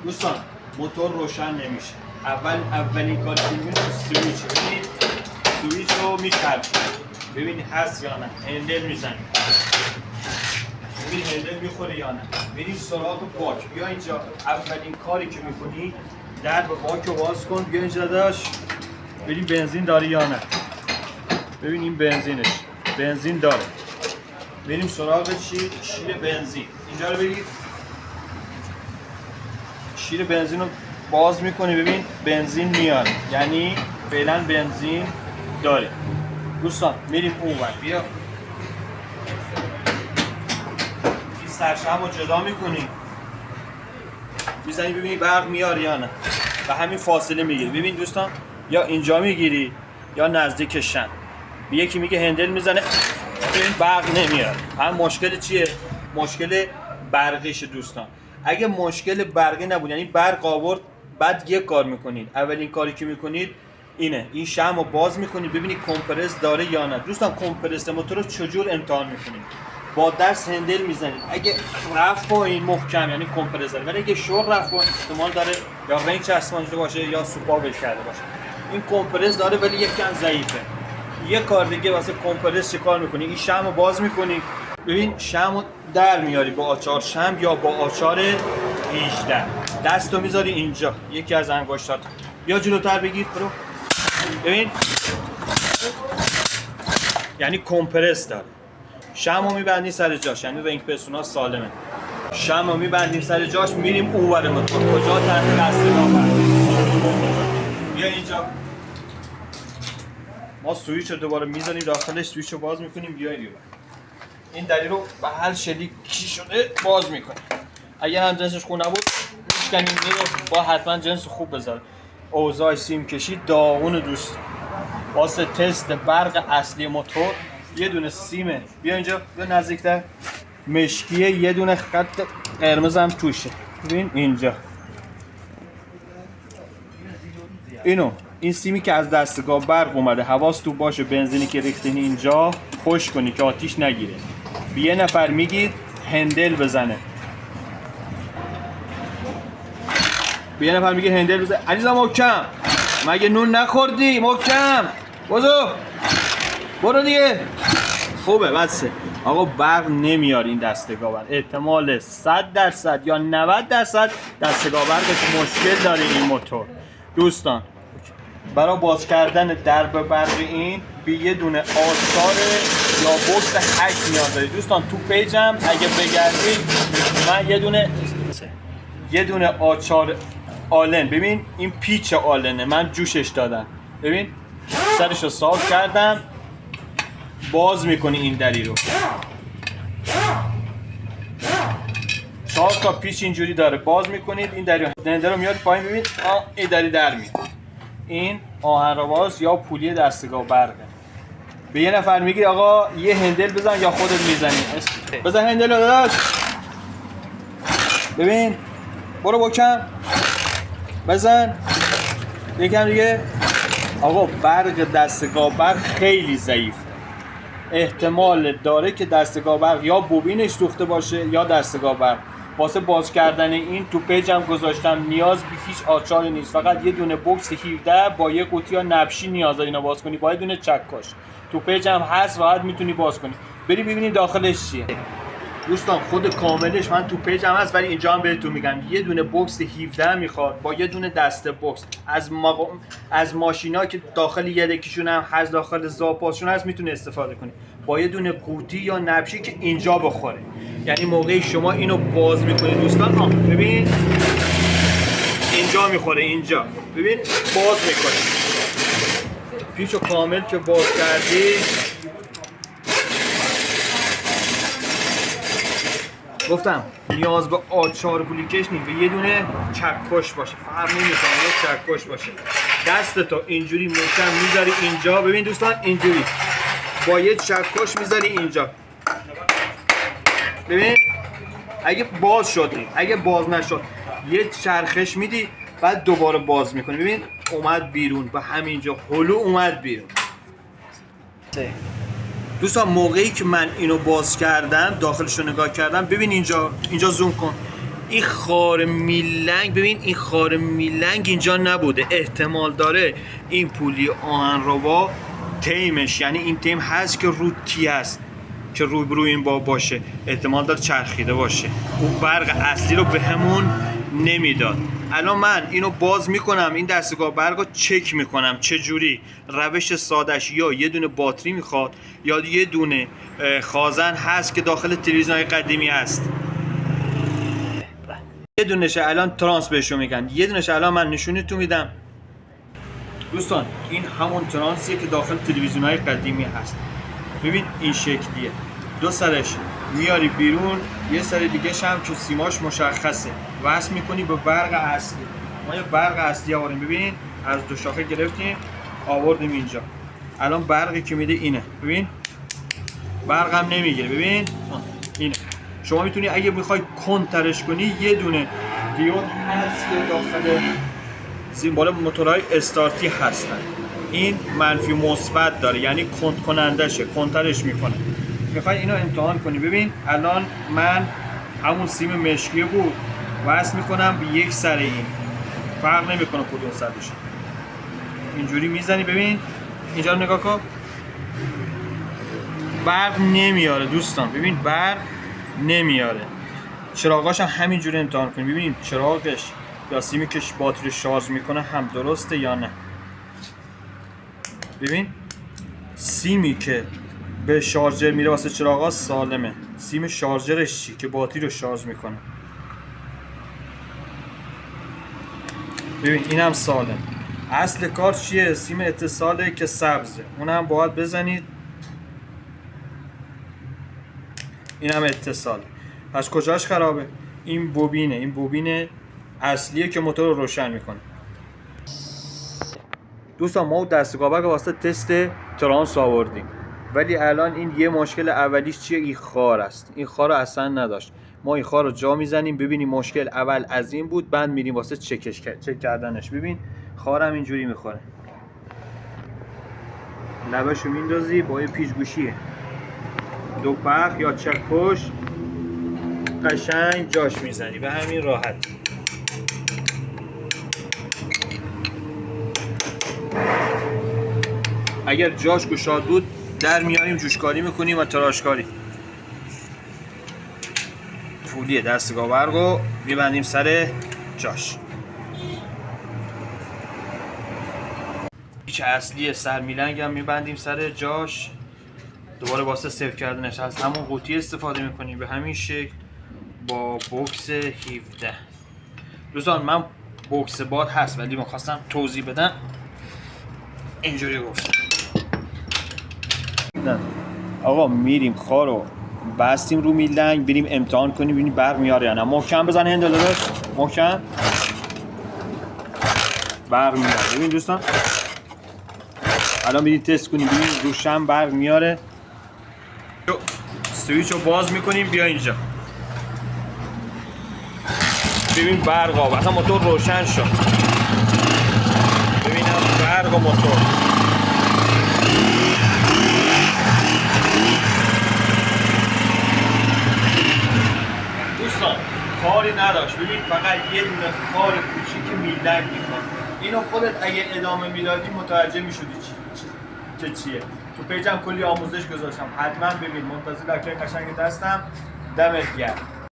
دوستان موتور روشن نمیشه. اولین کاری که می‌کنید سویچ، ببینید سویچ رو می‌چرخونید ببینید هست یا نه، هندل میزنید ببینید هندل میخوره یا نه، برید سراغ باک. بیا اینجا اولین کاری که می‌کنی درب باک رو باز کن. بیا اینجا داداش ببین بنزین داره یا نه. ببین این بنزینش، بنزین داره. بریم سراغ شیر بنزین. اینجا رو بگید شیر بنزین رو باز میکنی ببین بنزین میاد، یعنی فعلا بنزین داره. دوستان میریم اونور. بیا این سرشم رو جدا میکنی میزنی ببینی برق میاد یا نه، و همین فاصله میگیری. ببین دوستان یا اینجا میگیری یا نزدیک شم. یکی میگه هندل میزنه ببین برق نمیاد. هم مشکل چیه؟ مشکل برقیشه دوستان. اگه مشکل برقی نبود یعنی برق آورد بعد یک کار میکنید، اولین کاری که میکنید اینه این شمع رو باز میکنید ببینید کمپرس داره یا نه. دوستان کمپرس موتور رو چجور امتحان میکنید؟ با دست هندل میزنید. اگه رفت با این محکم یعنی کمپرس داره، ولی اگه شور رفت با احتمال داره یا رنگ چسبانیده باشه یا سوپا بل کرده باشه. این کمپرس داره ولی یکم ضعیفه. یه کار دیگه واسه کمپرس چه کار میکنی؟ این شمع رو باز میکنی ببین شمع رو در میاری با آچار شمع یا با آچار 18. دستو میذاری اینجا یکی از انگشتات. یا جلوتر بگیر برو. ببین یعنی کمپرس داره. شمع رو میبندی سر جاش، یعنی رنگ پستونا سالمه. شمع رو میبندیم سر جاش میریم اونور موتور. کجا؟ تحت دست بیا اینجا. ما سویچ رو دوباره میزنیم داخلش، سویچ رو باز میکنیم بیایم. این دری رو به هر شکلی کی شده باز میکنیم. اگر هم جنسش خوب نبود میشکنیم رو با حتما جنس خوب بذار. اوضاع سیم کشی داغون دوست. واسه تست برق اصلی موتور یه دونه سیمه. بیا اینجا بیا نزدیکتر. مشکیه یه دونه خط قرمز هم توشه. ببین اینجا این سیمی که از دستگاه برق اومده حواس تو باشه بنزینی که ریختین اینجا خوش کنی که آتیش نگیره. به یه نفر میگید هندل بزنه. به یه نفر میگه هندل بزنه. عزیزم محکم، مگه نون نخوردی؟ محکم برو دیگه. خوبه بسه آقا. برق نمیاره این دستگاه برق. احتمال 100% یا 90% دستگاه برقش مشکل داره این موتور. دوستان برای باز کردن درب برق این به یه دونه آچار یا بوکس 8 نیاز دارید. دوستان تو پیجم اگه بگردید من یه دونه آچار آلن، ببین این پیچ آلنه من جوشش دادم. ببین سرش رو صاف کردم. باز میکنی این دری رو. 4 تا پیچ اینجوری داره. باز میکنید این دری رو میاد پایین. ببین این دری در میاد. این آهنرباز یا پولی دستگاه برقه. به یه نفر میگی آقا یه هندل بزن یا خودت میزنی. بزن هندل رو داداش. ببین برو بکن بزن یکم دیگه. آقا برق دستگاه برق خیلی ضعیف. احتمال داره که دستگاه برق یا بوبینش سوخته باشه یا دستگاه برق. واسه باز کردن این تو پیجم گذاشتم نیاز به هیچ آچاری نیست، فقط یه دونه بوکس 17 با یه قوطی یا نبشی نیاز داری اینو باز کنی با یه دونه چکش. تو پیجم هست راحت میتونی باز کنی. بری ببینی داخلش چیه. دوستان خود کاملش من تو پیجم هست ولی اینجا هم بهتون میگم یه دونه بوکس 17 میخواد با یه دونه دسته بوکس. از ماشینا که داخل یدکیشون هم هست داخل زاپاسشون هست میتونه استفاده کنی با یه دونه قوطی یا نبشی که اینجا بخوره. یعنی موقعی شما اینو باز میکنید دوستان ببین اینجا میخوره. اینجا ببین باز میکنه. پیچو کامل که باز کردی گفتم نیاز به آچار بولیکش نیست. به یه دونه چکش باشه. فرق نمیکنه یه چکش باشه. دستتو اینجوری محکم میذاری اینجا. ببین دوستان اینجوری با یه چکش میذاری اینجا. ببین اگه باز شدی اگه باز نشد یه چرخش میدی بعد دوباره باز میکنی. ببین اومد بیرون و همینجا هلو اومد بیرون. دوستان موقعی که من اینو باز کردم داخلش رو نگاه کردم ببین اینجا زوم کن. این خار میلنگ، ببین این خار میلنگ اینجا نبوده. احتمال داره این پولی آهنربا تیمش، یعنی این تیم هست که رو تی است که روبروی این باب باشه، احتمال داره چرخیده باشه. اون برق اصلی رو به همون نمیداد. الان من اینو باز میکنم، این دستگاه برق رو چک میکنم چه جوری. روش سادش یا یه دونه باتری میخواد یا یه دونه خازن هست که داخل تلویزیون‌های قدیمی هست. یه دونش الان ترانس بهشو میگن، یه دونش الان من نشونتون میدم. دوستان این همون ترانسیه که داخل تلویزیون‌های قدیمی هست. ببین این شکلیه، دو سرش میاری بیرون، یه سر دیگه هم که سیماش مشخصه وصل میکنی به برق اصلی. ما یه برق اصلی آوردیم، ببین از دو شاخه گرفتیم آوردیم اینجا. الان برقی که میده اینه، ببین برق هم نمیگیره، ببین اینه. شما میتونی اگه بخوای کنترش کنی یه دونه دیود هست که داخل سیمبال موتورهای استارتی هستن. این منفی مثبت داره، یعنی کند کنندشه، کنترش میکنه. میخوای اینو امتحان کنی، ببین الان من همون سیم مشکی بود وصل میکنم به یک سر این، فرق نمیکنه کدوم سرش. اینجوری میزنی، ببین اینجا رو نگاه کن، برق نمیاره دوستان، ببین برق نمیاره. چراغاش هم همینجوری امتحان کنی، ببین چراغش یا سیمی که باتری شارژ میکنه هم درسته یا نه. ببین سیمی که به شارژر میره واسه چراغا سالمه، سیم شارژرش چی که باتری رو شارژ میکنه. ببین اینم سالم. اصل کار چیه؟ سیم اتصاله که سبزه، اونم باید بزنید. اینم اتصاله. پس کجاش خرابه؟ این بوبینه، این بوبین اصلیه که موتور رو روشن میکنه. دوستان ما دستگاه برق واسه تست ترانس آوردیم، ولی الان این یه مشکل اولیش چیه؟ این خار است. این خار رو اصلا نداشت. ما این خار رو جا میزنیم، ببینیم مشکل اول از این بود، بعد میریم واسه چک کردنش. ببین خارم اینجوری میخوره، لبشو میندازی با یه پیچ گوشیه دو پخ یا چک پشت قشنگ جاش میزنی به همین راحت. اگر جاش گشاد بود در میاریم جوشکاری میکنیم و تراشکاری. پولی دستگاه برق رو میبندیم سر جاش. پیچ اصلی سرمیلنگ هم میبندیم سر جاش. دوباره واسه سیف کردنش از همون قوطی استفاده میکنیم به همین شکل با بوکس 17. دوستان من بوکس باد هست ولی میخواستم توضیح بدم، اینجوری گفتم. نه آقا میریم خارو بستیم رو میلنگ، بریم امتحان کنیم ببینیم برق میاره یا نه. محکم بزن هندل داداش، محکم. برق میاره. ببین دوستان الان بریم تست کنیم ببینیم روشن برق میاره. سویچ رو باز میکنیم، بیا اینجا ببین برق آب، اصلا موتور روشن شد. ببینم برق و موتور. دوستان کاری نداشت، ببین فقط یه دونه کار کوچیک میلنگ میخواد. اینو خودت اگه ادامه میدادی متوجه میشدی چیه. تو پیجم کلی آموزش گذاشتم، حتما ببین. منتظر لکه قشنگ دستم. دمت گرم.